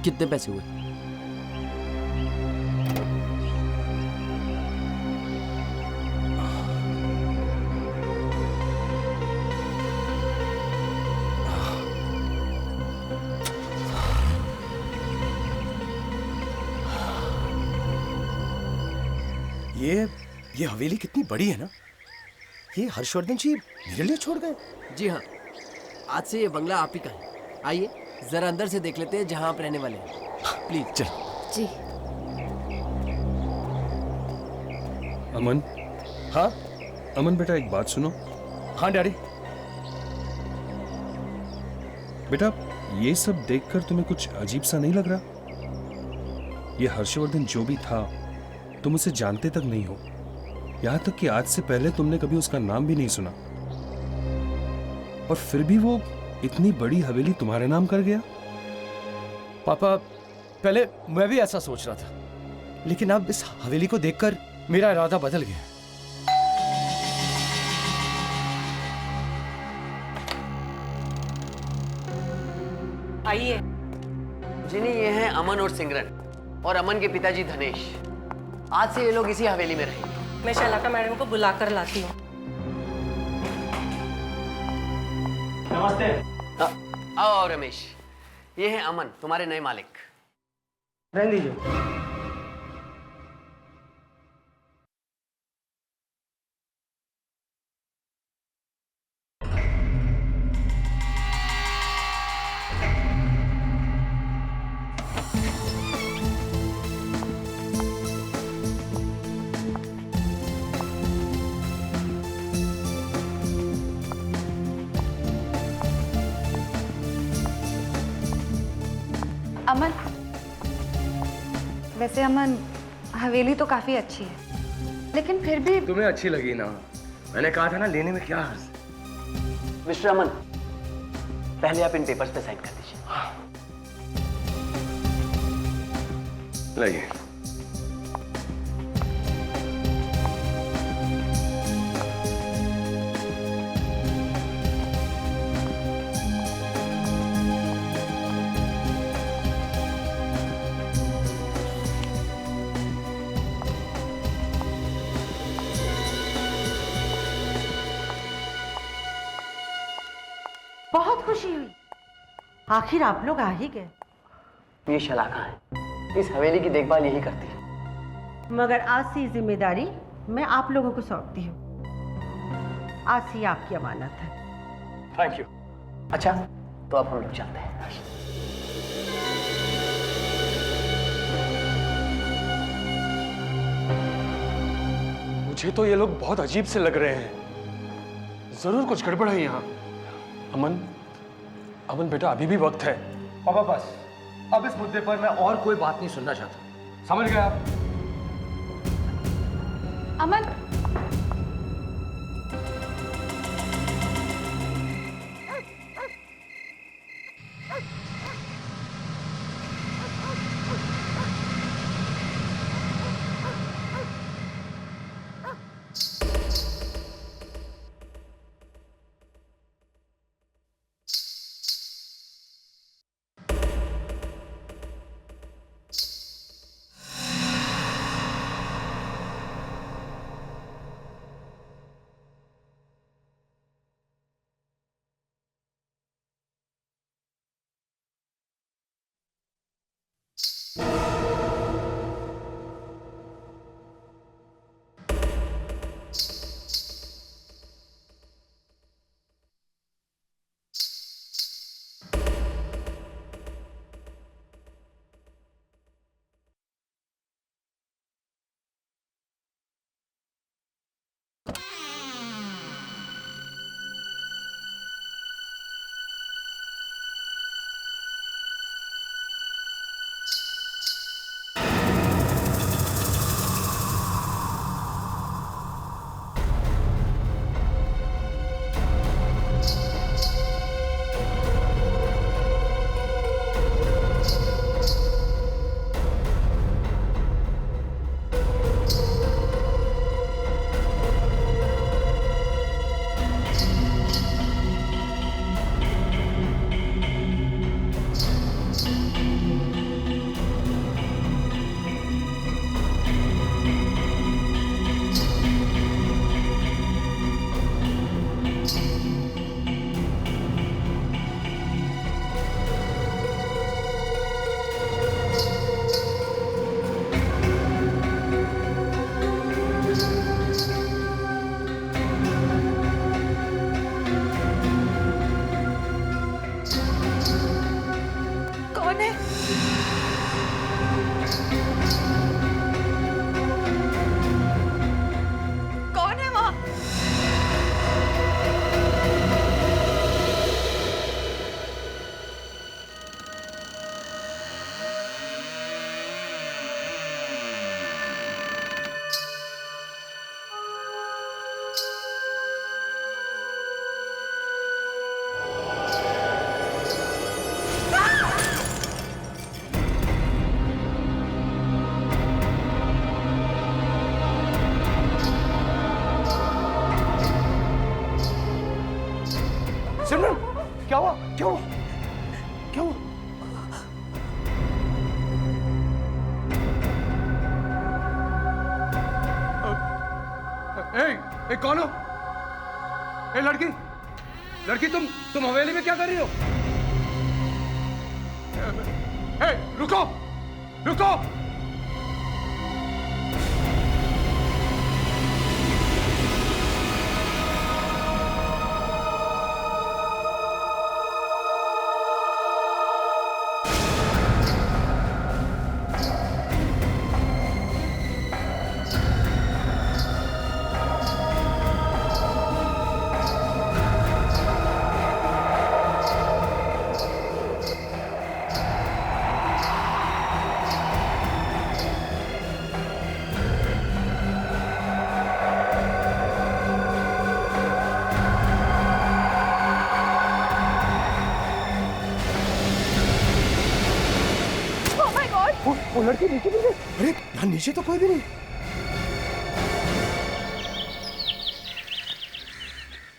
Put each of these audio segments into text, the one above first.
कितने पैसे हुए? ये हवेली कितनी बड़ी है ना। ये हर्षवर्धन जी मेरे लिए छोड़ गए? जी हाँ, आज से ये बंगला आप ही का है। आइए जरा अंदर से देख लेते हैं जहां आप रहने वाले हैं। प्लीज। चलो। जी। अमन। हाँ अमन बेटा, एक बात सुनो। हाँ डैडी। बेटा, ये सब देखकर तुम्हें कुछ अजीब सा नहीं लग रहा? ये हर्षवर्धन जो भी था, तुम उसे जानते तक नहीं हो। यहां तक कि आज से पहले तुमने कभी उसका नाम भी नहीं सुना, और फिर भी वो इतनी बड़ी हवेली तुम्हारे नाम कर गया। पापा, पहले मैं भी ऐसा सोच रहा था, लेकिन अब इस हवेली को देखकर मेरा इरादा बदल गया। आइए। जिन्हें ये हैं अमन और सिमरन, और अमन के पिताजी धनेश। आज से ये लोग इसी हवेली में रहेंगे। मैं शलाका मैडम को बुलाकर लाती हूँ। नमस्ते। आओ आओ रमेश, ये हैं अमन, तुम्हारे नए मालिक। रहने दीजिए। अमन, वैसे अमन, हवेली तो काफी अच्छी है, लेकिन फिर भी तुम्हें अच्छी लगी ना? मैंने कहा था ना, लेने में क्या हर्ज। मिस्टर अमन, पहले आप इन पेपर्स पे साइन कर दीजिए। लाइए। बहुत खुशी हुई, आखिर आप लोग आ ही गए। ये शलाका है, इस हवेली की देखभाल यही करती है। मगर आज से ये जिम्मेदारी मैं आप लोगों को सौंपती हूँ। आज से ये आपकी अमानत है। Thank you. अच्छा, तो अब हम लोग चलते हैं। मुझे तो ये लोग बहुत अजीब से लग रहे हैं। जरूर कुछ गड़बड़ है यहाँ। अमन, अमन बेटा, अभी भी वक्त है। पापा बस, अब इस मुद्दे पर मैं और कोई बात नहीं सुनना चाहता। समझ गए आप? अमन, ए कौन हो? ए लड़की, लड़की तुम हवेली में क्या कर रही हो? ए रुको, रुको! वो लड़की नीचे गिर गई। अरे यहाँ नीचे तो कोई भी नहीं।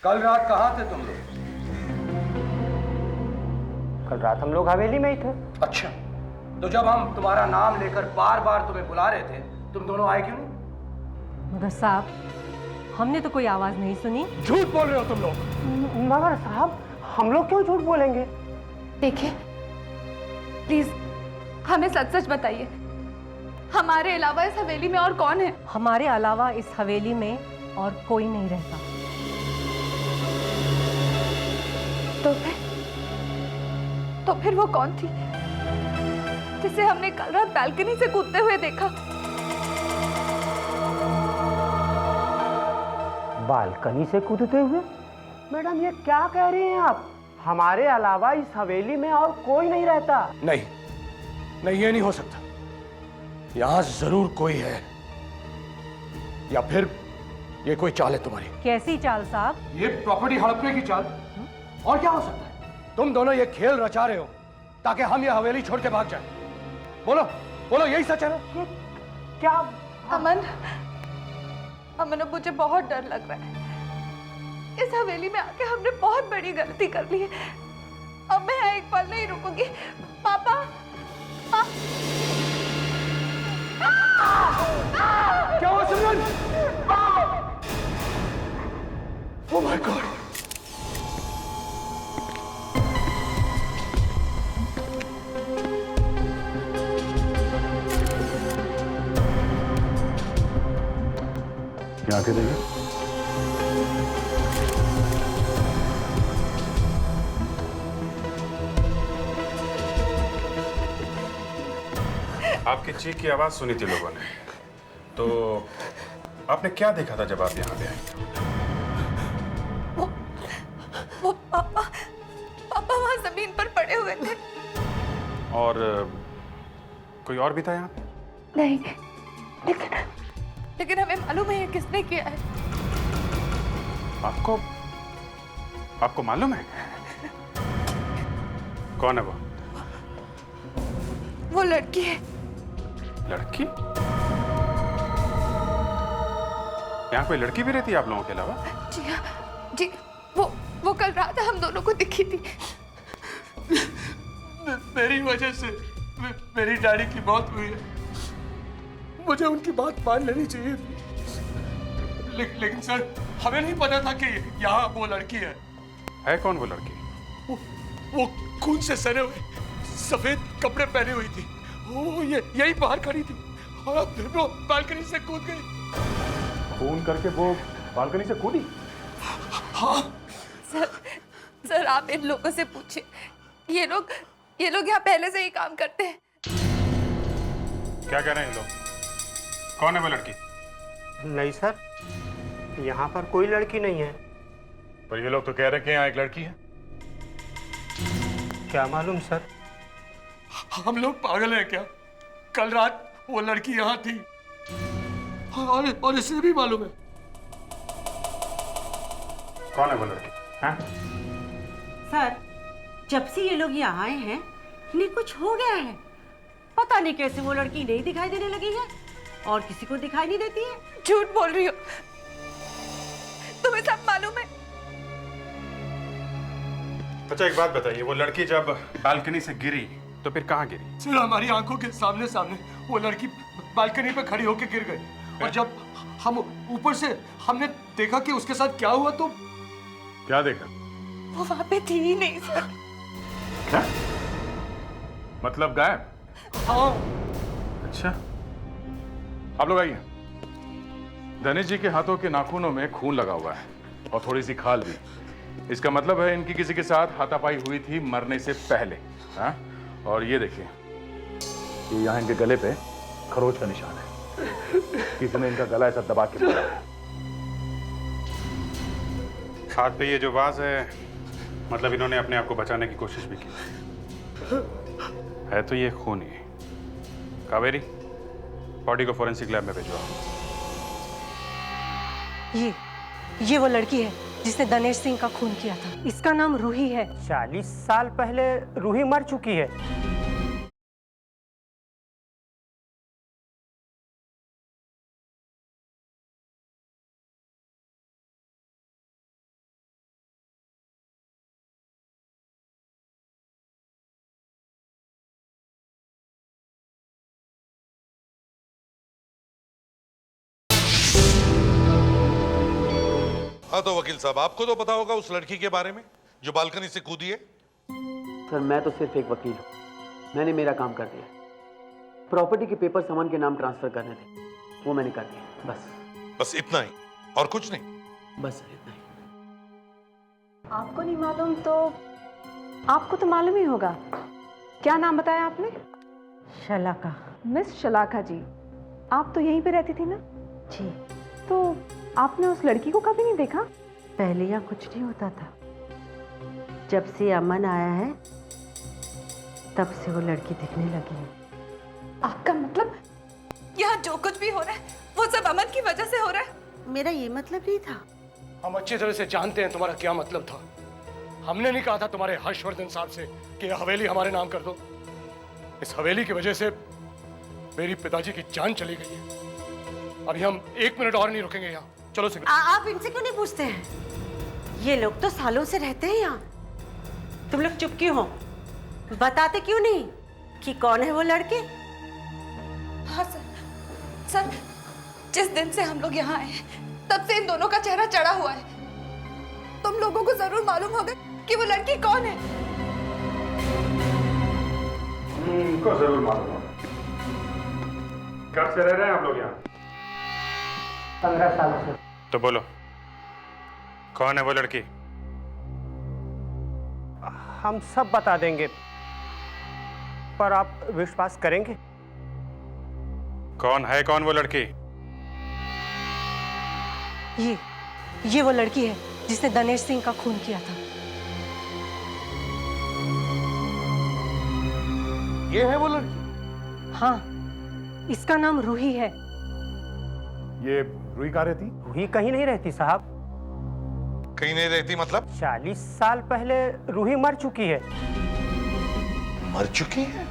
कल रात कहाँ थे तुम लोग? कल रात हम लोग हवेली में ही थे। अच्छा, तो जब हम तुम्हारा नाम लेकर बार बार तुम्हें बुला रहे थे, तुम दोनों आए क्यों नहीं? मगर साहब, हमने तो कोई आवाज नहीं सुनी। झूठ बोल रहे हो तुम लोग। मगर साहब, हम लोग क्यों झूठ बोलेंगे? देखिए, प्लीज हमें सच सच बताइए, हमारे अलावा इस हवेली में और कौन है? हमारे अलावा इस हवेली में और कोई नहीं रहता। तो फिर वो कौन थी जिसे हमने कल रात बालकनी से कूदते हुए देखा? बालकनी से कूदते हुए? मैडम, ये क्या कह रही हैं आप? हमारे अलावा इस हवेली में और कोई नहीं रहता। नहीं नहीं, ये नहीं हो सकता। यहां जरूर कोई है, या फिर ये कोई चाल है तुम्हारी। कैसी चाल साहब? ये प्रॉपर्टी हड़पने की चाल। और क्या हो सकता है? तुम दोनों ये खेल रचा रहे हो ताकि हम ये हवेली छोड़ के भाग जाएं। बोलो बोलो, यही सच है ना? क्या? अमन, अब मुझे बहुत डर लग रहा है। इस हवेली में आके हमने बहुत बड़ी गलती कर ली है। अब मैं यहाँ एक पल नहीं रुकूंगी। पापा, क्या हुआ सिमरन? Oh my God! क्या आके देखिए। आपकी चीख की आवाज सुनी थी लोगों ने, तो आपने क्या देखा था जब आप यहाँ पे आई थी? वो पापा वहाँ जमीन पर पड़े हुए थे। और कोई और भी था यहाँ पे? नहीं, लेकिन हमें मालूम है ये किसने किया है। आपको मालूम है कौन है वो? वो लड़की है। लड़की? यहाँ कोई लड़की भी रहती है आप लोगों के अलावा? जी हाँ, जी, वो कल रात हम दोनों को दिखी थी। मेरी वजह से मेरी डैडी की मौत हुई है। मुझे उनकी बात मान लेनी चाहिए थी। लेकिन सर, हमें नहीं पता था कि यहाँ वो लड़की है। कौन वो लड़की? वो खून से सने हुए सफेद कपड़े पहने हुई थी। वो यही बाहर खड़ी थी और फिर वो बालकनी से कूद गई। खून करके वो बालकनी से कूदी? हाँ सर, आप इन लोगों से पूछिए। ये लोग यहाँ पहले से ही काम करते हैं। क्या कह रहे हैं ये लोग? कौन है वो लड़की? नहीं सर, यहाँ पर कोई लड़की नहीं है। पर ये लोग तो कह रहे हैं कि यहाँ एक लड़की है। क्या मालूम सर। हम लोग पागल हैं क्या? कल रात वो लड़की यहाँ थी और इसे भी मालूम है। कौन है वो लड़की? हाँ? सर, जब से ये लोग यहाँ आए हैं, इन्हें कुछ हो गया है। पता नहीं कैसे वो लड़की नहीं दिखाई देने लगी है और किसी को दिखाई नहीं देती है। झूठ बोल रही हो, तुम्हें सब मालूम है। अच्छा एक बात बताइए, वो लड़की जब बालकनी से गिरी तो फिर कहाँ गिरी? सर, हमारी आंखों के सामने सामने वो लड़की बालकनी पे खड़ी होकर गिर गई और जब हम ऊपर से हमने देखा कि उसके साथ क्या हुआ तो क्या देखा? वो वहां पे थी ही नहीं सर। क्या मतलब गायब? हाँ। अच्छा, आप लोग आइए। धनेश जी के हाथों के नाखूनों में खून लगा हुआ है और थोड़ी सी खाल भी। इसका मतलब है इनकी किसी के साथ हाथापाई हुई थी मरने से पहले। हाँ? और ये देखिए, ये यहाँ इनके गले पे खरोच का निशान है। किसी ने इनका गला ऐसा दबा के मारा है। हाथ पे ये जो वाज है, मतलब इन्होंने अपने आप को बचाने की कोशिश भी की है। तो ये खून ही। कावेरी, बॉडी को फोरेंसिक लैब में भिजवाओ। ये वो लड़की है जिसने दिनेश सिंह का खून किया था। इसका नाम रूही है। 40 साल पहले रूही मर चुकी है। हाँ तो वकील साहब, आपको तो पता होगा उस लड़की के बारे में जो बालकनी से कूदी है। सर मैं तो सिर्फ एक वकील हूँ, मैंने मेरा काम कर दिया। प्रॉपर्टी के पेपर सामान के नाम ट्रांसफर करने थे, वो मैंने कर दिया। बस इतना ही और कुछ नहीं? बस सर इतना ही। आपको नहीं मालूम तो आपको तो मालूम ही होगा। क्या नाम बताया आपने? शलाका। मिस शलाका जी, आप तो यहीं पे रहती थी ना? जी। तो आपने उस लड़की को कभी नहीं देखा? पहले यहाँ कुछ नहीं होता था, जब से अमन आया है तब से वो लड़की दिखने लगी है। आपका मतलब यहाँ जो कुछ भी हो रहा है वो सब अमन की वजह से हो रहा है? मेरा ये मतलब नहीं था। हम अच्छी तरह से जानते हैं तुम्हारा क्या मतलब था। हमने नहीं कहा था तुम्हारे हर्षवर्धन साहब से कि हवेली हमारे नाम कर दो। इस हवेली की वजह से मेरी पिताजी की जान चली गई है। अभी हम 1 मिनट और नहीं रुकेंगे यहाँ। चलो सिंह। आप इनसे क्यों नहीं पूछते हैं? ये लोग तो सालों से रहते हैं यहाँ। तुम लोग चुप क्यों हो? बताते क्यों नहीं कि कौन है वो लड़के? हाँ सर, जिस दिन से हम लोग यहाँ आए हैं तब से इन दोनों का चेहरा चढ़ा हुआ है। तुम लोगों को जरूर मालूम होगा कि वो लड़की कौन है। इनको जरूर मालूम होगा। कब से रह रहे हैं आप लोग यहाँ? 15 सालों से। तो बोलो, कौन है वो लड़की? हम सब बता देंगे, पर आप विश्वास करेंगे? कौन वो लड़की? ये वो लड़की है जिसने दिनेश सिंह का खून किया था। ये है वो लड़की? हाँ, इसका नाम रूही है। ये रूही कहाँ रहती? रूही कहीं नहीं रहती साहब। कहीं नहीं रहती मतलब? 40 साल पहले रूही मर चुकी है। मर चुकी है?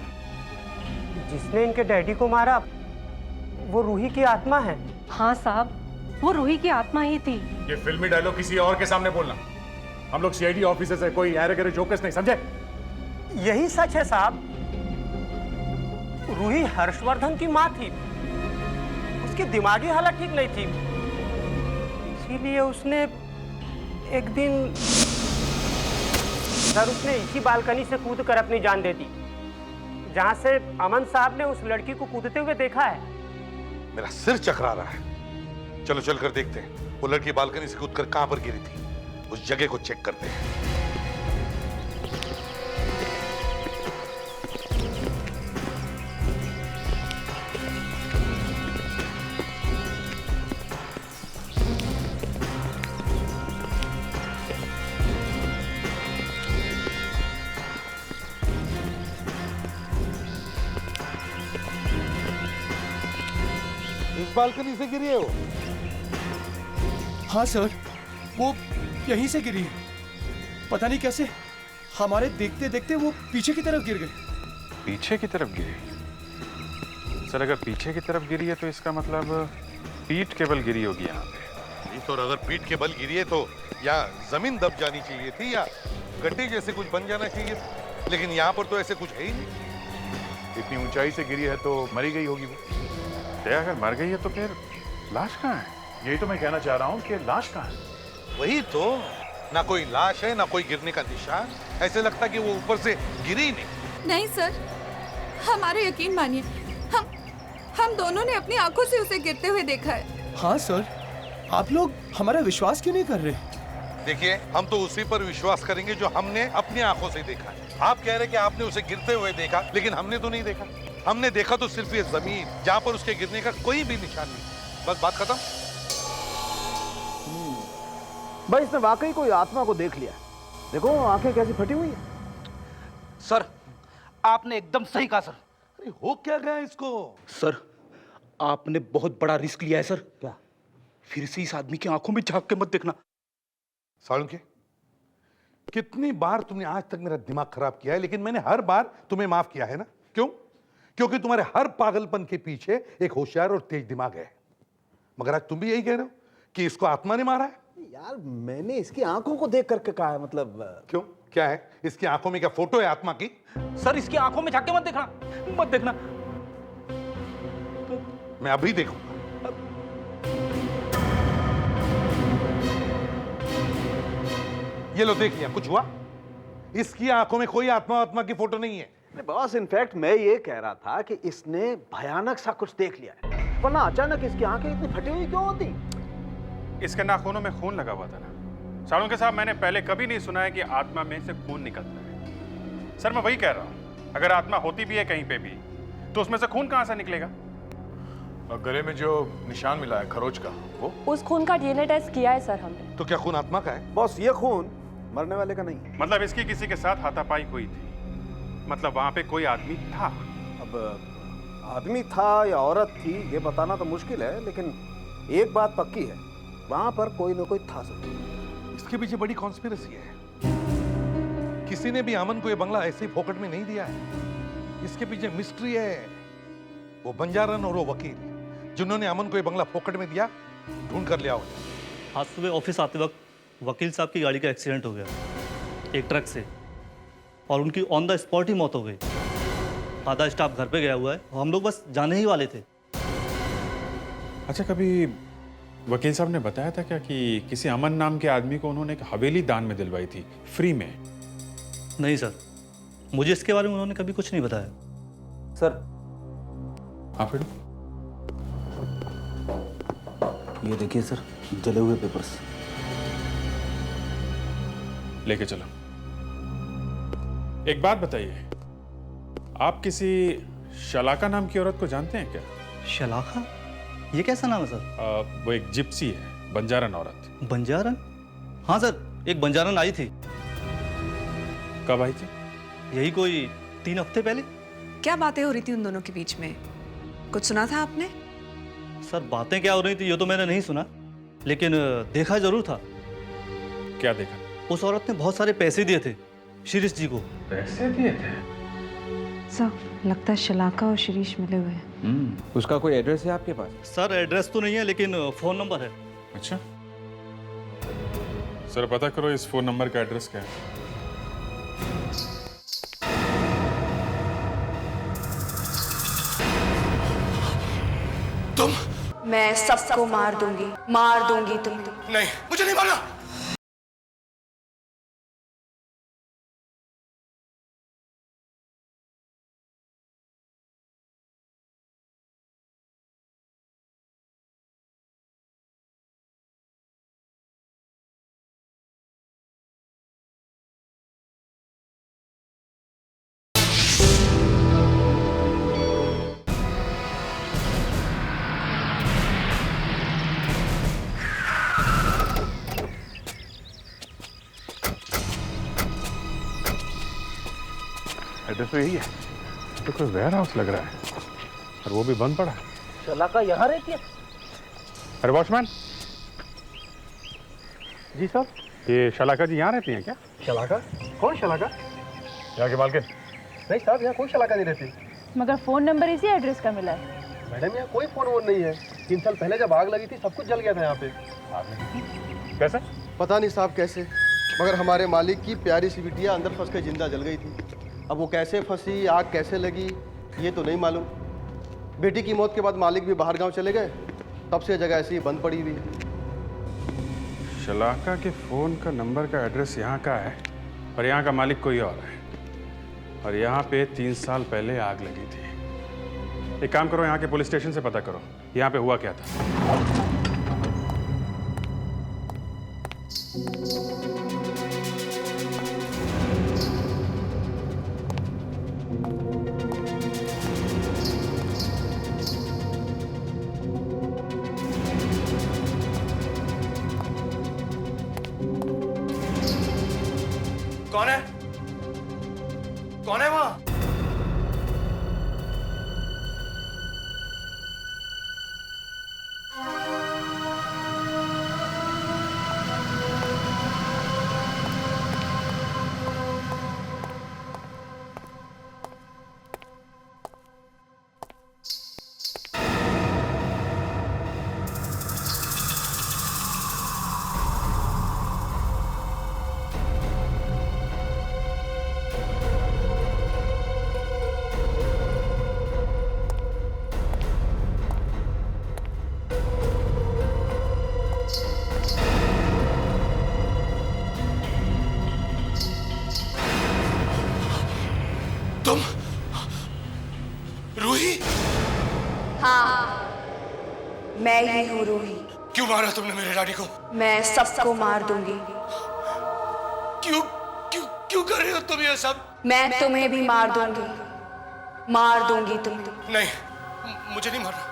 जिसने इनके डैडी को मारा वो रूही की आत्मा है। हाँ साहब, वो रूही की आत्मा ही थी। ये फिल्मी डायलॉग किसी और के सामने बोलना। हम लोग सीआईडी ऑफिसर्स है, कोई ऐरे गैरे जोकर्स नहीं, समझे? यही सच है साहब। रूही हर्षवर्धन की माँ थी। उसकी दिमागी हालत ठीक नहीं थी, इसीलिए उसने एक दिन सर उसने इसी बालकनी से कूदकर अपनी जान दे दी, जहां से अमन साहब ने उस लड़की को कूदते हुए देखा है। मेरा सिर चकरा रहा है। चलो चलकर देखते हैं वो लड़की बालकनी से कूदकर कहां पर गिरी थी। उस जगह को चेक करते हैं। इस बालकनी से गिरी है वो? हाँ सर, वो यहीं से गिरी है। पता नहीं कैसे हमारे देखते देखते वो पीछे की तरफ गिर गई। पीछे की तरफ गिरी? सर अगर पीछे की तरफ गिरी है तो इसका मतलब पीठ के बल गिरी होगी यहाँ पे। नहीं तो अगर पीठ के बल गिरी है तो या जमीन दब जानी चाहिए थी या गड्ढे जैसे कुछ बन जाना चाहिए था, लेकिन यहाँ पर तो ऐसे कुछ है ही नहीं। इतनी ऊंचाई से गिरी है तो मरी गई होगी वो। अगर मर गई है तो फिर लाश कहाँ है? यही तो मैं कहना चाह रहा हूँ कि लाश कहाँ है? वही तो, ना कोई लाश है ना कोई गिरने का निशान। ऐसे लगता कि वो ऊपर से गिरी ही नहीं। नहीं सर, हमारे यकीन मानिए, हम दोनों ने अपनी आंखों से उसे गिरते हुए देखा है। हाँ सर, आप लोग हमारा विश्वास क्यों नहीं कर रहे? देखिए, हम तो उसी पर विश्वास करेंगे जो हमने अपनी आंखों से देखा है। आप कह रहे कि आपने उसे गिरते हुए देखा, लेकिन हमने तो नहीं देखा। हमने देखा तो सिर्फ ये जमीन जहां पर उसके गिरने का कोई भी निशान नहीं। बस बात खत्म। भाई इसने वाकई कोई आत्मा को देख लिया। देखो आंखें कैसी फटी हुई है। सर, आपने एकदम सही कहा सर। अरे हो क्या गया इसको? सर, आपने बहुत बड़ा रिस्क लिया है सर। क्या? फिर से इस आदमी की आंखों में झांक के मत देखना। सालुंके, कितनी बार तुमने आज तक मेरा दिमाग खराब किया है, लेकिन मैंने हर बार तुम्हें माफ किया है ना? क्यों? क्योंकि तुम्हारे हर पागलपन के पीछे एक होशियार और तेज दिमाग है। मगर आज तुम भी यही कह रहे हो कि इसको आत्मा ने मारा है? यार मैंने इसकी आंखों को देख करके कहा है, मतलब क्यों? क्या है इसकी आंखों में? क्या फोटो है आत्मा की? सर, इसकी आंखों में झांक के मत देखना, मत देखना। मैं अभी देखूंगा। ये लो, देख लिया? कुछ हुआ? इसकी आंखों में कोई आत्मा की फोटो नहीं है। बॉस, इनफैक्ट मैं ये कह रहा था कि इसने भयानक सा कुछ देख लिया है, वरना अचानक इसकी आंखें इतनी फटी हुई क्यों होती? इसके नाखूनों में खून लगा हुआ था ना। सालुंके साहब, मैंने पहले कभी नहीं सुना है कि आत्मा में से खून निकलता है। सर, मैं वही कह रहा हूँ, अगर आत्मा होती भी है कहीं पे भी, तो उसमें से खून कहाँ से निकलेगा? और गले में जो निशान मिला है खरोच का, वो उस खून का डीएनए टेस्ट किया है सर हमने। तो क्या खून आत्मा का है? बॉस, ये खून मरने वाले का नहीं। मतलब इसकी किसी के साथ हाथापाई हुई थी, मतलब वहां पे कोई आदमी था। अब आदमी था या औरत थी ये बताना तो मुश्किल है, लेकिन एक बात पक्की है, वहां पर कोई ना कोई था जरूर। इसके पीछे बड़ी कॉन्स्पिरेसी है। किसी ने भी अमन को ये बंगला ऐसे ही फोकट में नहीं दिया है। इसके पीछे मिस्ट्री है। वो बंजारन और वो वकील जिन्होंने अमन को ये बंगला फोकट में दिया, ढूंढ कर लिया उन्हें। आज सुबह ऑफिस आते वक्त वकील साहब की गाड़ी का एक्सीडेंट हो गया एक ट्रक से, और उनकी ऑन द स्पॉट ही मौत हो गई। आधा स्टाफ घर पे गया हुआ है, हम लोग बस जाने ही वाले थे। अच्छा, कभी वकील साहब ने बताया था क्या कि किसी अमन नाम के आदमी को उन्होंने एक हवेली दान में दिलवाई थी, फ्री में? नहीं सर, मुझे इसके बारे में उन्होंने कभी कुछ नहीं बताया। सर, हाँ फिर ये देखिए सर, जले हुए पेपर्स। लेके चलो। एक बात बताइए, आप किसी शलाका नाम की औरत को जानते हैं क्या? शलाका? ये कैसा नाम है सर? वो एक जिप्सी है, बंजारन औरत। बंजारन? हाँ सर, एक बंजारन आई थी। कब आई थी? यही कोई 3 हफ्ते पहले। क्या बातें हो रही थी उन दोनों के बीच में? कुछ सुना था आपने? सर, बातें क्या हो रही थी ये तो मैंने नहीं सुना, लेकिन देखा जरूर था। क्या देखा? उस औरत ने बहुत सारे पैसे दिए थे शिरीष जी को। पैसे दिए थे? सर, लगता है शलाका और शिरीष मिले हुए हैं। उसका कोई एड्रेस है आपके पास? सर, एड्रेस तो नहीं है, लेकिन फोन नंबर है। अच्छा सर, पता करो इस फोन नंबर का एड्रेस क्या है। तुम? मैं सबको मार दूंगी तुम। नहीं, मुझे नहीं मारना। एड्रेस तो यही है। तो कोई वेयर हाउस लग रहा है, और वो भी बंद पड़ा है। शलाका यहाँ रहती है? अरे वॉचमैन जी सर। ये शलाका जी यहाँ रहती हैं क्या? शलाका? कौन शलाका? यहाँ के मालकिन? नहीं साहब, यहाँ कोई शलाका नहीं रहती। मगर फोन नंबर इसी एड्रेस का मिला है। मैडम, यहाँ कोई फोन वोन नहीं है। 3 साल पहले जब आग लगी थी सब कुछ जल गया था यहाँ पे। कैसे? पता नहीं साहब कैसे, मगर हमारे मालिक की प्यारी सी बिटिया अंदर फंस के जिंदा जल गई थी। अब वो कैसे फंसी, आग कैसे लगी, ये तो नहीं मालूम। बेटी की मौत के बाद मालिक भी बाहर गांव चले गए तब से जगह ऐसी ही बंद पड़ी हुई है। शलाका के फोन का नंबर का एड्रेस यहाँ का है और यहाँ का मालिक कोई और है, और यहाँ पे 3 साल पहले आग लगी थी। एक काम करो, यहाँ के पुलिस स्टेशन से पता करो यहाँ पे हुआ क्या था। कौन है? कौन है वहां? तुम रूही? हाँ, मैं ही हूँ रूही। क्यों मारा तुमने मेरे डैडी को? मैं सबको मार दूंगी। क्यों क्यों क्यों कर रहे हो तुम ये सब? मैं तुम्हें भी मार दूंगी, मार दूंगी तुम्हें। नहीं, मुझे नहीं मारना।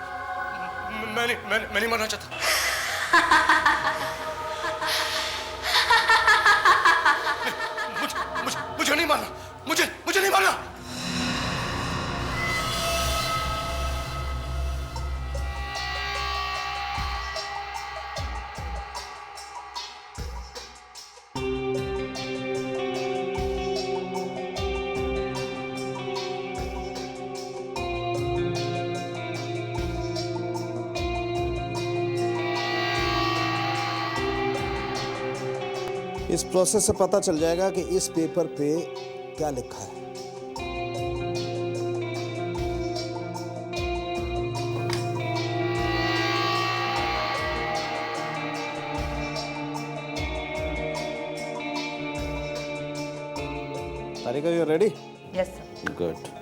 मैं नहीं मरना चाहता। मुझे नहीं मारना। मुझे नहीं मारना। इस प्रोसेस से पता चल जाएगा कि इस पेपर पे क्या लिखा है। Sarika, you ready? Yes, sir. Good.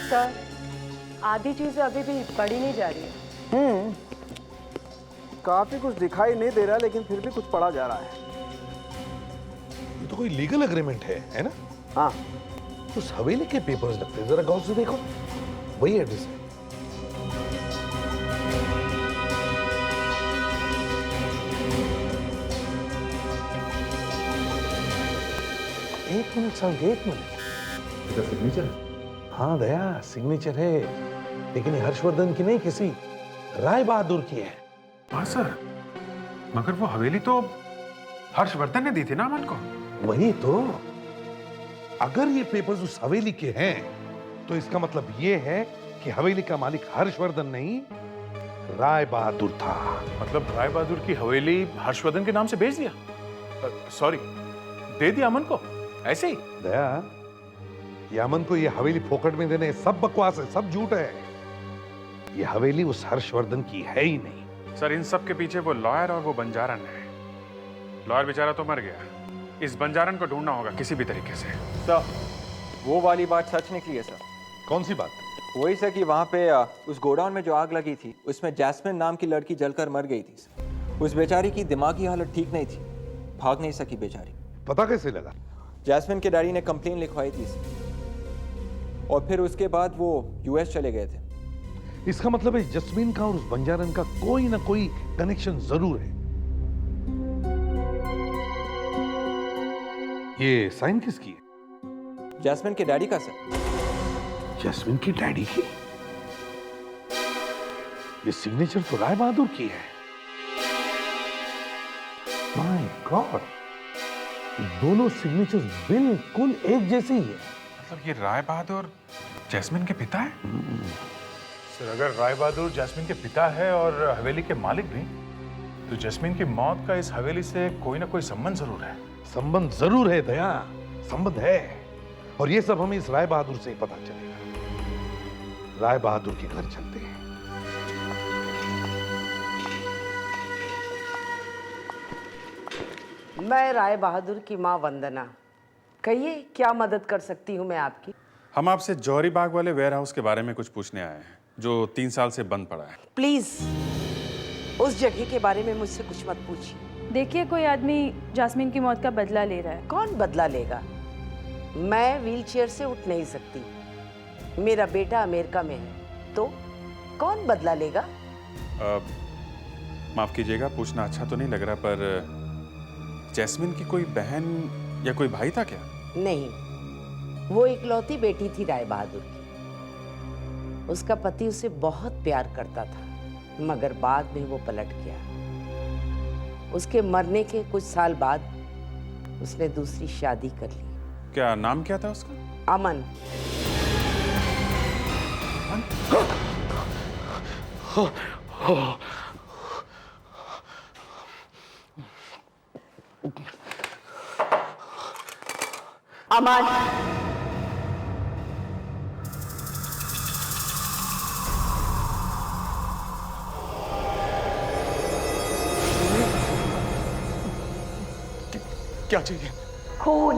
Sir, आधी चीजें अभी भी पड़ी नहीं जा रही है। काफी कुछ दिखाई नहीं दे रहा, लेकिन फिर भी कुछ पढ़ा जा रहा है। ये तो कोई लीगल एग्रीमेंट है ना? हाँ। उस हवेली के पेपर्स लगते हैं, जरा गौर से देखो, वही एड्रेस है। एक मिनट साहब, एक मिनट। इसका सिग्नेचर है? हाँ दया, सिग्नेचर है, लेकिन ये हर्षवर्धन की नहीं, किसी राय बहादुर की है। हाँ सर, मगर वो हवेली तो हर्षवर्धन ने दी थी ना अमन को। वही तो, अगर ये पेपर्स उस हवेली के हैं तो इसका मतलब ये है कि हवेली का मालिक हर्षवर्धन नहीं, राय बहादुर था। मतलब राय बहादुर की हवेली हर्षवर्धन के नाम से बेच दिया? सॉरी, दे दिया अमन को ऐसे ही? दया, ये अमन को ये हवेली फोकट में देने सब बकवास है, सब झूठ है। ये हवेली उस हर्षवर्धन की है ही नहीं। सर, इन सब के पीछे वो लॉयर और वो बंजारन है। लॉयर बेचारा तो मर गया, इस बंजारन को ढूंढना होगा किसी भी तरीके से। सर, वो वाली बात सच निकली है सर। कौन सी बात? वही सर कि वहाँ पे उस गोडाउन में जो आग लगी थी, उसमें जैस्मिन नाम की लड़की जलकर मर गई थी। उस बेचारी की दिमागी हालत ठीक नहीं थी, भाग नहीं सकी बेचारी। पता कैसे लगा? जैस्मिन के डैडी ने कंप्लेन लिखवाई थी और फिर उसके बाद वो यूएस चले गए थे। इसका मतलब है जस्मीन का और उस बंजारन का कोई ना कोई कनेक्शन जरूर है। ये साइन किसकी है? जैस्मिन के डैडी का सर। जैस्मिन की डैडी की? ये सिग्नेचर तो राय बहादुर की है। माय गॉड, दोनों सिग्नेचर्स बिल्कुल एक जैसे ही है। मतलब ये राय बहादुर जैस्मिन के पिता है? सर, अगर राय बहादुर जैस्मिन के पिता है और हवेली के मालिक भी, तो जैस्मिन की मौत का इस हवेली से कोई ना कोई संबंध जरूर है। संबंध जरूर है दया, संबंध है। और ये सब हमें इस राय बहादुर से ही पता चलेगा। राय बहादुर के घर चलते हैं। मैं राय बहादुर की माँ वंदना, कहिए क्या मदद कर सकती हूँ मैं आपकी? हम आपसे जौहरी बाग वाले वेयर हाउस के बारे में कुछ पूछने आए हैं, जो 3 साल से बंद पड़ा है। प्लीज उस जगह के बारे में मुझसे कुछ मत पूछिए। देखिए, कोई आदमी जास्मिन की मौत का बदला ले रहा है। कौन बदला लेगा? मैं व्हीलचेयर से उठ नहीं सकती, मेरा बेटा अमेरिका में है, तो कौन बदला लेगा? माफ कीजिएगा, पूछना अच्छा तो नहीं लग रहा, पर जैस्मिन की कोई बहन या कोई भाई था क्या? नहीं, वो इकलौती बेटी थी राय बहादुर की। उसका पति उसे बहुत प्यार करता था, मगर बाद में वो पलट गया। उसके मरने के कुछ साल बाद उसने दूसरी शादी कर ली। क्या नाम क्या था उसका? अमन। अमन, क्या चाहिए? खून,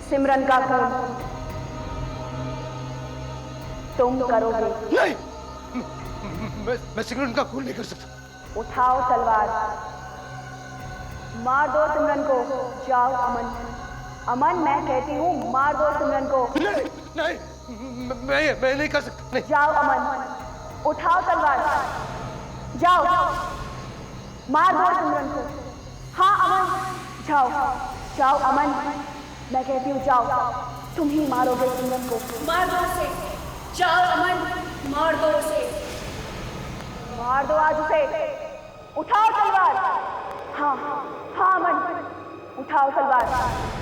सिमरन का खून तुम करोगे। नहीं, मैं सिमरन का खून नहीं कर सकता। उठाओ तलवार, मार दो सिमरन को। जाओ अमन, अमन मैं कहती हूँ मार दो सिमरन को। नहीं, नहीं, मैं नहीं कर सकता। नहीं। जाओ अमन, उठाओ तलवार, जाओ मार दो सिमरन को। हाँ अमन, जाओ जाओ अमन, मैं कहती हूँ जाओ, तुम ही मारोगे सिमरन को। मार दो उसे, जाओ अमन, मार दो उसे, मार दो आज उसे। उठाओ तलवार। हाँ हाँ अमन, उठाओ तलवार।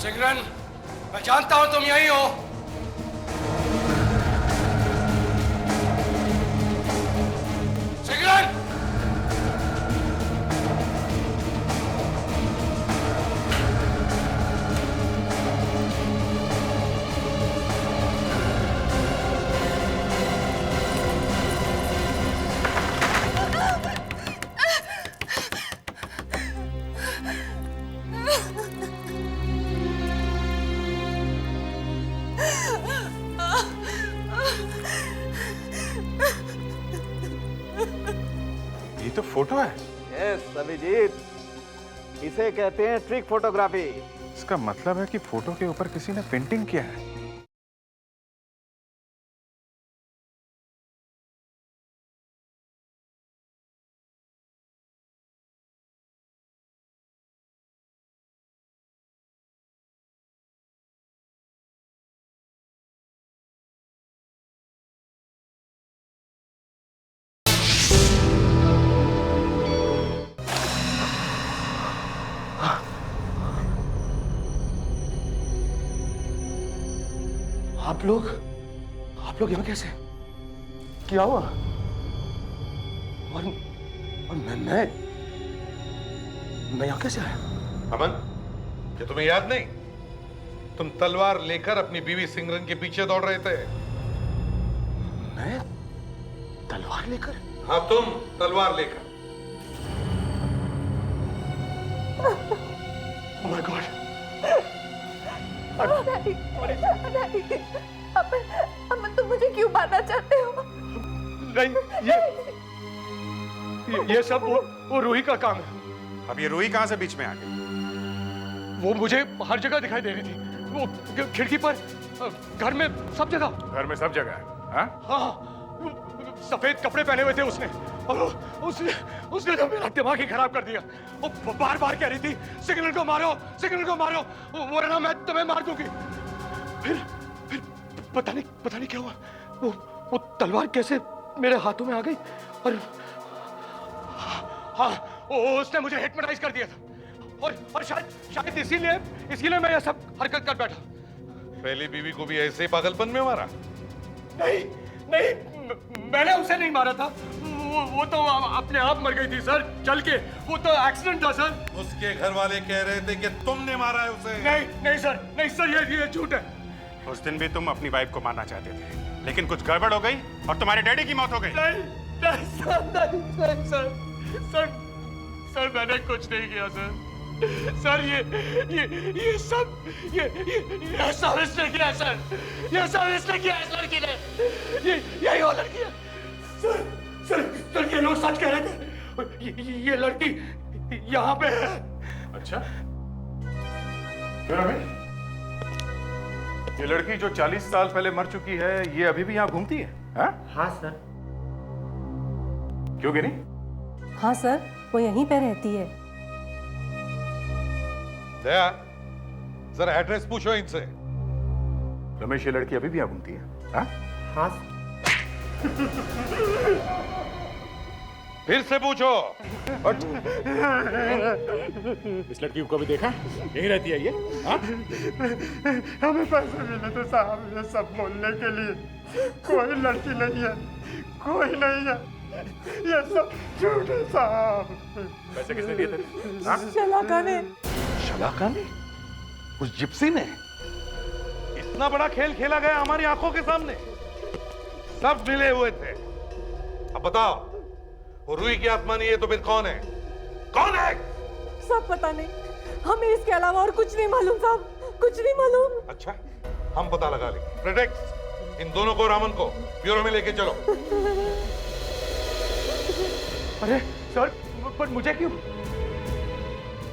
सिमरन, मैं जानता हूं तुम यहीं हो। सिमरन! ये तो फोटो है। यस अभिजीत, इसे कहते हैं ट्रिक फोटोग्राफी। इसका मतलब है कि फोटो के ऊपर किसी ने पेंटिंग किया है। आप लोग यहाँ कैसे? क्या हुआ? और मैं यहाँ कैसे आया? अमन, क्या तुम्हें याद नहीं? तुम तलवार लेकर अपनी बीवी सिमरन के पीछे दौड़ रहे थे। मैं तलवार लेकर? हाँ, तुम तलवार लेकर। Oh my God! डैडी, अमन तुम मुझे क्यों मारना चाहते हो? नहीं, ये सब वो रूही का काम है। अब ये रूही कहाँ से बीच में आ गई? वो मुझे हर जगह दिखाई दे रही थी। वो खिड़की पर, घर में, सब जगह। घर में सब जगह है? हाँ? हाँ, सफेद कपड़े पहने हुए थे उसने, और उसने तो मेरा दिमाग ही खराब कर दिया। वो बार बार कह रही थी सिग्नल को मारो, सिग्नल को मारो, वरना मैं तुम्हें मार दूंगी। फिर पता नहीं क्या हुआ। वो तलवार कैसे मेरे हाथों में आ गई, और हाँ, उसने मुझे हिप्नोटाइज कर दिया था, और शायद इसीलिए मैं ये सब हरकत कर बैठा। पहली बीवी को भी ऐसे पागलपन में मारा? नहीं, मैंने उसे नहीं मारा था। वो तो अपने आप मर गई थी सर, चल के। वो तो एक्सीडेंट था सर। उसके घर वाले कह रहे थे कि तुमने मारा है उसे। नहीं सर, ये झूठ है। उस दिन भी तुम अपनी वाइफ को मारना चाहते थे, लेकिन कुछ गड़बड़ हो गई और तुम्हारे डैडी की मौत हो गई। नहीं सर, मैंने कुछ नहीं किया सर। सर ये सब इसने किया सर। ये सब इसने किया इस लड़की ने। यही वो लड़की है सर, ये लोग सच कह रहे थे। ये लड़की यहाँ पे है। अच्छा, क्यों रमेश? ये लड़की जो 40 साल पहले मर चुकी है, ये अभी भी यहाँ घूमती है? हाँ सर। क्यों गिनी? हाँ सर, वो यहीं पे रहती है। दया, जरा एड्रेस पूछो इनसे। रमेश, ये लड़की अभी भी यहाँ घूमती है? हाँ। फिर से पूछो। इस लड़की को कभी देखा? यही रहती है ये? हमें पैसे मिले थे साहब ये सब बोलने के लिए। कोई लड़की नहीं है, कोई नहीं है, ये सब झूठ है साहब। पैसे किसने दिए थे? शलाका ने? उस जिप्सी ने? इतना बड़ा खेल खेला गया हमारी आंखों के सामने, सब मिले हुए थे। अब बताओ, वो रूही की आत्मा नहीं है तो फिर कौन है? कौन है? सब पता नहीं, हमें इसके अलावा और कुछ नहीं मालूम साहब, कुछ नहीं मालूम। अच्छा, हम पता लगा लेंगे। प्रेटेक्स, इन दोनों को, रामन को ब्यूरो में लेके चलो। अरे सर, पर मुझे क्यों?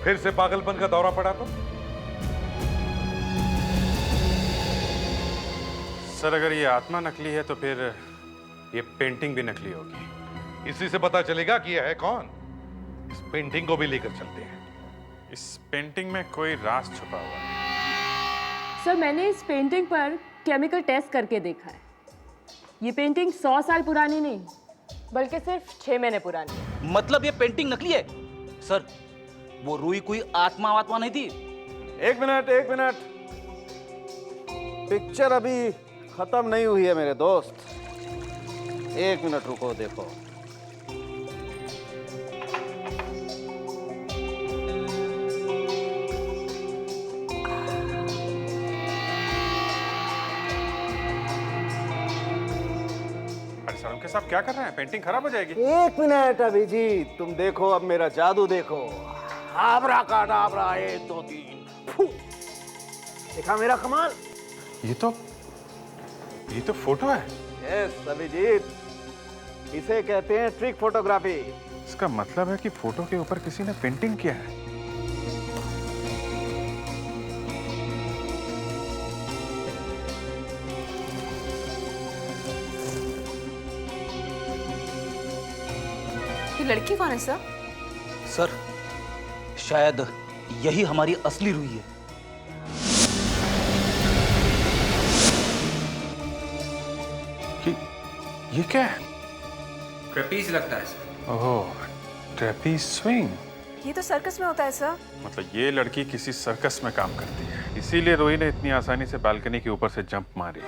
फिर से पागलपन का दौरा पड़ा तो? सर, अगर ये आत्मा नकली है तो फिर ये पेंटिंग भी नकली होगी। इसी से पता चलेगा कि यह है कौन। इस पेंटिंग को भी लेकर चलते हैं। इस पेंटिंग में कोई राज छुपा हुआ है। सर, मैंने इस पेंटिंग पर केमिकल टेस्ट करके देखा है। ये पेंटिंग 100 साल पुरानी नहीं, बल्कि सिर्फ 6 महीने पुरानी है। मतलब ये पेंटिंग नकली है? सर, वो रूही कोई आत्मा नहीं थी। एक मिनट। पिक्चर अभी खत्म नहीं हुई है मेरे दोस्त। एक मिनट रुको, देखो। साहब क्या कर रहे हैं? पेंटिंग खराब हो जाएगी। एक मिनट अभिजीत, तुम देखो अब मेरा जादू देखो। आब्राकाडाब्रा, 1 2 3 फू। देखा मेरा कमाल? ये तो फोटो है। यस अभिजीत, इसे कहते हैं ट्रिक फोटोग्राफी। इसका मतलब है कि फोटो के ऊपर किसी ने पेंटिंग किया है। ये लड़की कौन है सर? सर, शायद यही हमारी असली रूही है। ये क्या है? ट्रेपीज लगता है सर। ओह, ट्रेपीज स्विंग। ये तो सर्कस में होता है सर। मतलब ये लड़की किसी सर्कस में काम करती है। इसीलिए रोही ने इतनी आसानी से बालकनी के ऊपर से जंप मारी।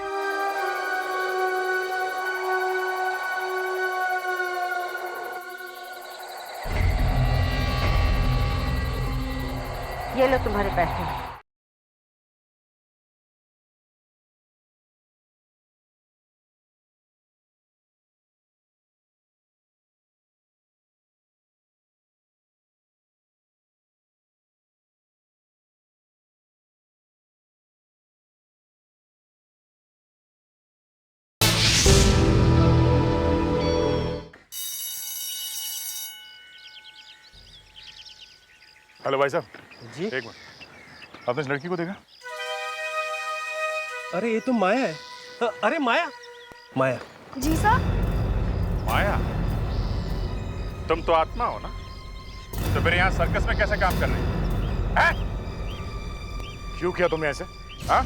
ये लो तुम्हारे पैसे। हेलो भाई साहब जी, एक मिनट, आपने इस लड़की को देखा? अरे ये तो माया है। अरे माया, माया। जी साहब। माया, तुम तो आत्मा हो ना, तो फिर यहाँ सर्कस में कैसे काम कर रही है? क्यों किया तुमने ऐसे? हाँ?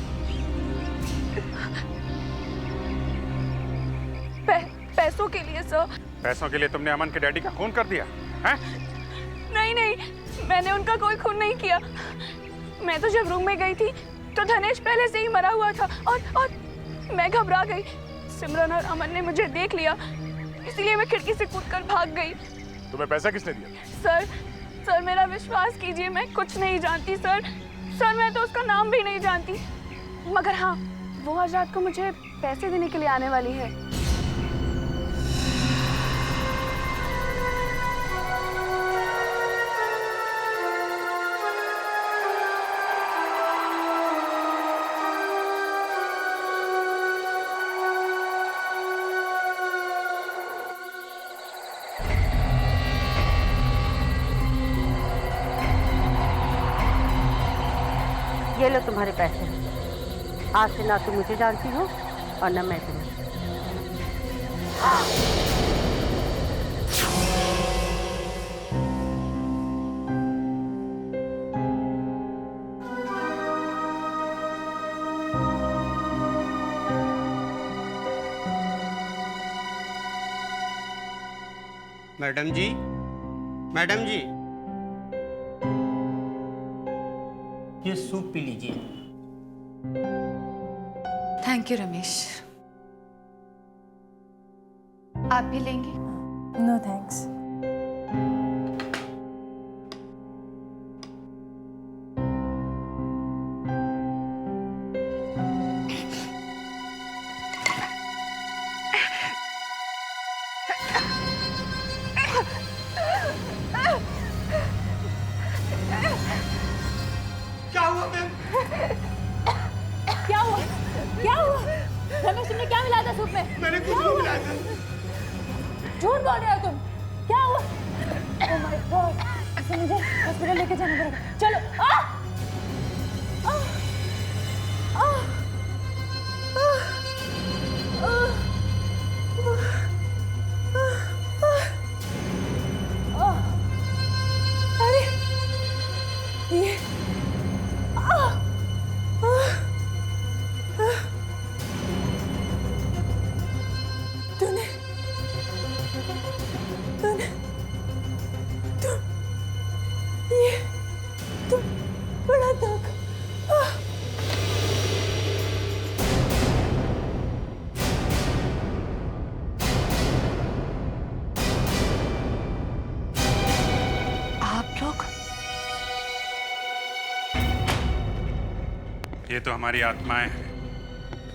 पैसों के लिए सर। पैसों के लिए तुमने अमन के डैडी का खून कर दिया है? नहीं नहीं, मैंने उनका कोई खून नहीं किया। मैं तो जब रूम में गई थी तो धनेश पहले से ही मरा हुआ था और मैं घबरा गई। सिमरन और अमन ने मुझे देख लिया, इसलिए मैं खिड़की से कूदकर भाग गई। तुम्हें पैसा किसने दिया? सर मेरा विश्वास कीजिए, मैं कुछ नहीं जानती सर। मैं तो उसका नाम भी नहीं जानती, मगर हाँ, वो आज रात को मुझे पैसे देने के लिए आने वाली है। ये लो तुम्हारे पैसे। आज से ना तुम मुझे जानती हो और ना मैं तुम्हें। मैडम जी, मैडम जी, ये सूप पी लीजिए। Thank you Ramesh. आप भी लेंगे? No thanks. क्या हुआ मैम? क्या हुआ? क्या हुआ? रमेश, तुमने क्या मिलाया था सूप में? मैंने कुछ नहीं मिलाया था। झूठ बोल रहे हो तुम। क्या हुआ? ओह माय गॉड, इसे मुझे हॉस्पिटल लेके जाना पड़ेगा। चलो। अरे ये तुम बड़ा दुख। आप लोग? ये तो हमारी आत्माएं हैं।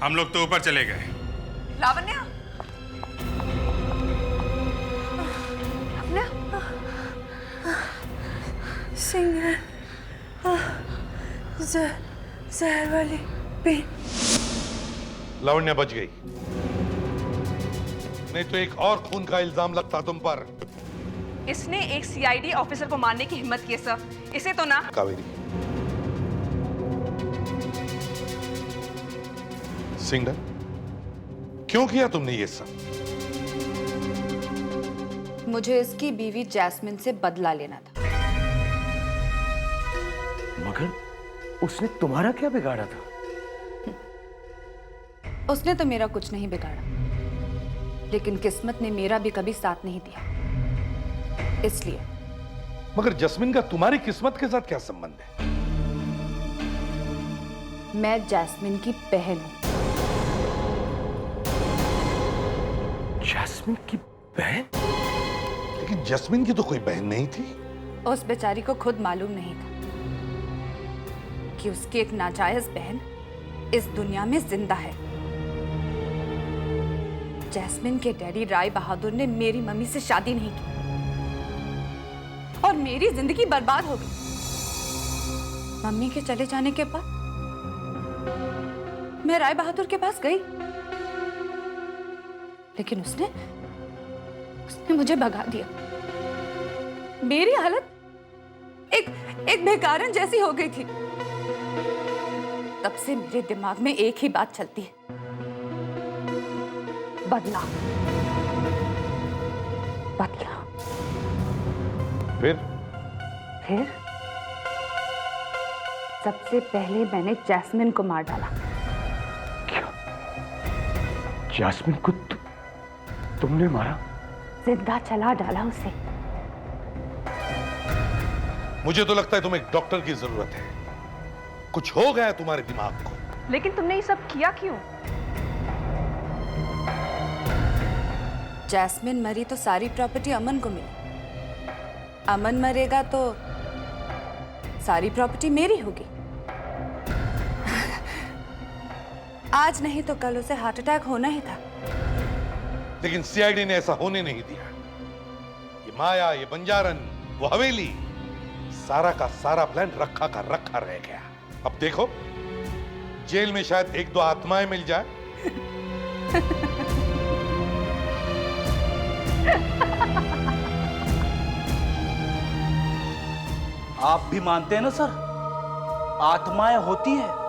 हम लोग तो ऊपर चले गए। लावण्या, सिंगर जहर वाली पेन। लावण्या बच गई, नहीं तो एक और खून का इल्जाम लगता तुम पर। इसने एक सीआईडी ऑफिसर को मारने की हिम्मत की है सर। इसे तो ना। कावेरी, सिंगर, क्यों किया तुमने ये सब? मुझे इसकी बीवी जैस्मिन से बदला लेना था। मगर उसने तुम्हारा क्या बिगाड़ा था? उसने तो मेरा कुछ नहीं बिगाड़ा, लेकिन किस्मत ने मेरा भी कभी साथ नहीं दिया, इसलिए। मगर जस्मिन का तुम्हारी किस्मत के साथ क्या संबंध है? मैं जैस्मिन की बहन हूँ। जैस्मिन की बहन? लेकिन जैस्मिन की तो कोई बहन नहीं थी। उस बेचारी को खुद मालूम नहीं था कि उसकी एक नाजायज बहन इस दुनिया में जिंदा है। जैस्मिन के डैडी राय बहादुर ने मेरी मम्मी से शादी नहीं की और मेरी जिंदगी बर्बाद हो गई। मम्मी के चले जाने के बाद मैं राय बहादुर के पास गई, लेकिन उसने मुझे भगा दिया। मेरी हालत एक बेकारन जैसी हो गई थी। तब से मेरे दिमाग में एक ही बात चलती है, बदला। बदला। फिर सबसे पहले मैंने जैस्मिन को मार डाला। जैस्मिन को तुमने मारा? जिंदा चला डाला उसे। मुझे तो लगता है तुम्हें एक डॉक्टर की जरूरत है। कुछ हो गया तुम्हारे दिमाग को। लेकिन तुमने ये सब किया क्यों? जैस्मिन मरी तो सारी प्रॉपर्टी अमन को मिली। अमन मरेगा तो सारी प्रॉपर्टी मेरी होगी। आज नहीं तो कल उसे हार्ट अटैक होना ही था। लेकिन सीआईडी ने ऐसा होने नहीं दिया। ये माया, ये बंजारन, वो हवेली, सारा का सारा प्लान रखा का रखा रह गया। अब देखो, जेल में शायद एक दो आत्माएं मिल जाए। आप भी मानते हैं ना सर, आत्माएं होती हैं।